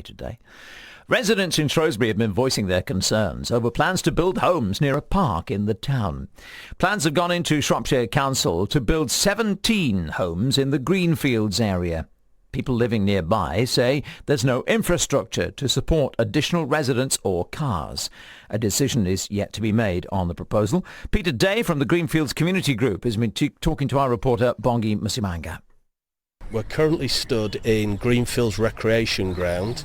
today. Residents in Shrewsbury have been voicing their concerns over plans to build homes near a park in the town. Plans have gone into Shropshire Council to build 17 homes in the Greenfields area. People living nearby say there's no infrastructure to support additional residents or cars. A decision is yet to be made on the proposal. Peter Day from the Greenfields Community Group has been talking to our reporter Bongi Musimanga. We're currently stood in Greenfields recreation ground,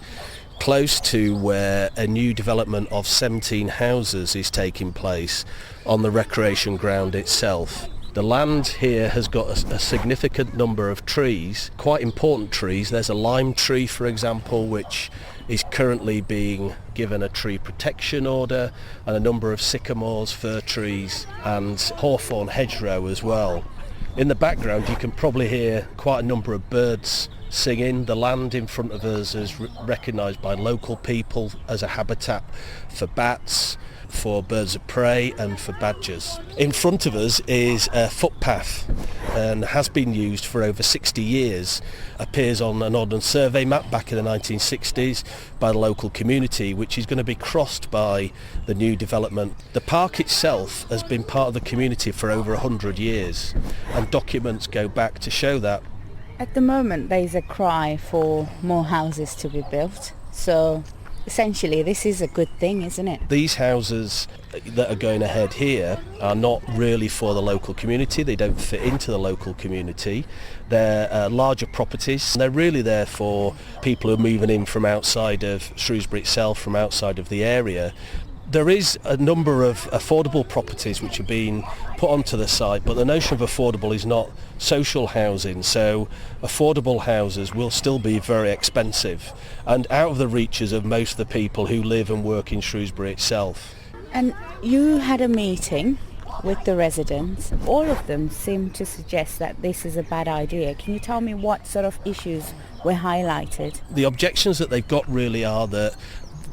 close to where a new development of 17 houses is taking place on the recreation ground itself. The land here has got a significant number of trees, quite important trees. There's a lime tree, for example, which is currently being given a tree protection order, and a number of sycamores, fir trees and hawthorn hedgerow as well. In the background you can probably hear quite a number of birds singing. The land in front of us is recognised by local people as a habitat for bats, for birds of prey and for badgers. In front of us is a footpath and has been used for over 60 years. Appears on an ordnance survey map back in the 1960s by the local community, which is going to be crossed by the new development. The park itself has been part of the community for over 100 years, and documents go back to show that. At the moment there is a cry for more houses to be built, so essentially this is a good thing, isn't it? These houses that are going ahead here are not really for the local community. They don't fit into the local community. They're larger properties. They're really there for people who are moving in from outside of Shrewsbury itself, from outside of the area. There is a number of affordable properties which are being put onto the site, but the notion of affordable is not social housing, so affordable houses will still be very expensive and out of the reaches of most of the people who live and work in Shrewsbury itself. And you had a meeting with the residents. All of them seem to suggest that this is a bad idea. Can you tell me what sort of issues were highlighted? The objections that they've got really are that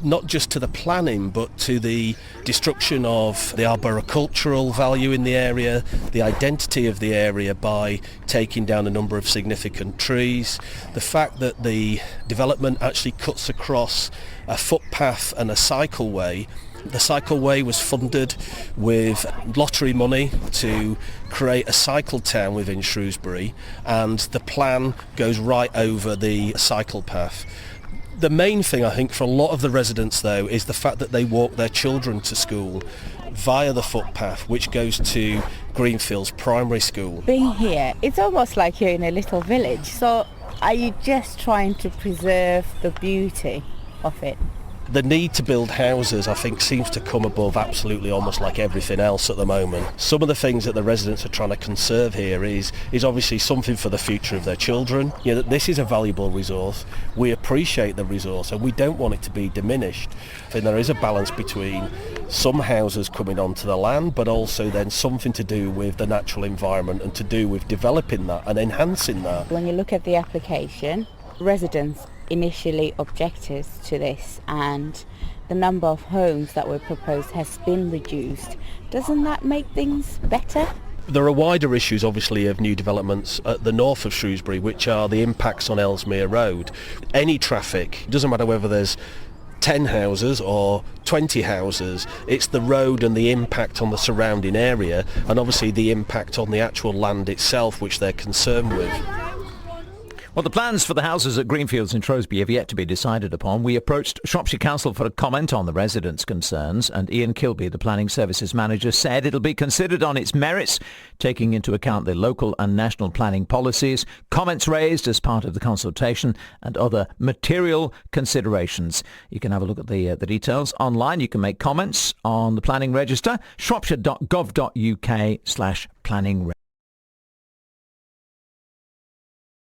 not just to the planning but to the destruction of the arboricultural value in the area, the identity of the area by taking down a number of significant trees, the fact that the development actually cuts across a footpath and a cycleway. The cycleway was funded with lottery money to create a cycle town within Shrewsbury, and the plan goes right over the cycle path. The main thing, I think, for a lot of the residents, though, is the fact that they walk their children to school via the footpath, which goes to Greenfields Primary School. Being here, it's almost like you're in a little village. So are you just trying to preserve the beauty of it? The need to build houses, I think, seems to come above absolutely almost like everything else at the moment. Some of the things that the residents are trying to conserve here is obviously something for the future of their children. You know, this is a valuable resource. We appreciate the resource and we don't want it to be diminished. I think there is a balance between some houses coming onto the land, but also then something to do with the natural environment and to do with developing that and enhancing that. When you look at the application, residents initially objected to this and the number of homes that were proposed has been reduced. Doesn't that make things better? There are wider issues, obviously, of new developments at the north of Shrewsbury, which are the impacts on Ellesmere Road. Any traffic, it doesn't matter whether there's 10 houses or 20 houses, it's the road and the impact on the surrounding area, and obviously the impact on the actual land itself, which they're concerned with. Well, the plans for the houses at Greenfields in Shrewsbury have yet to be decided upon. We approached Shropshire Council for a comment on the residents' concerns, and Ian Kilby, the Planning Services Manager, said it'll be considered on its merits, taking into account the local and national planning policies, comments raised as part of the consultation, and other material considerations. You can have a look at the details online. You can make comments on the planning register, shropshire.gov.uk/planning.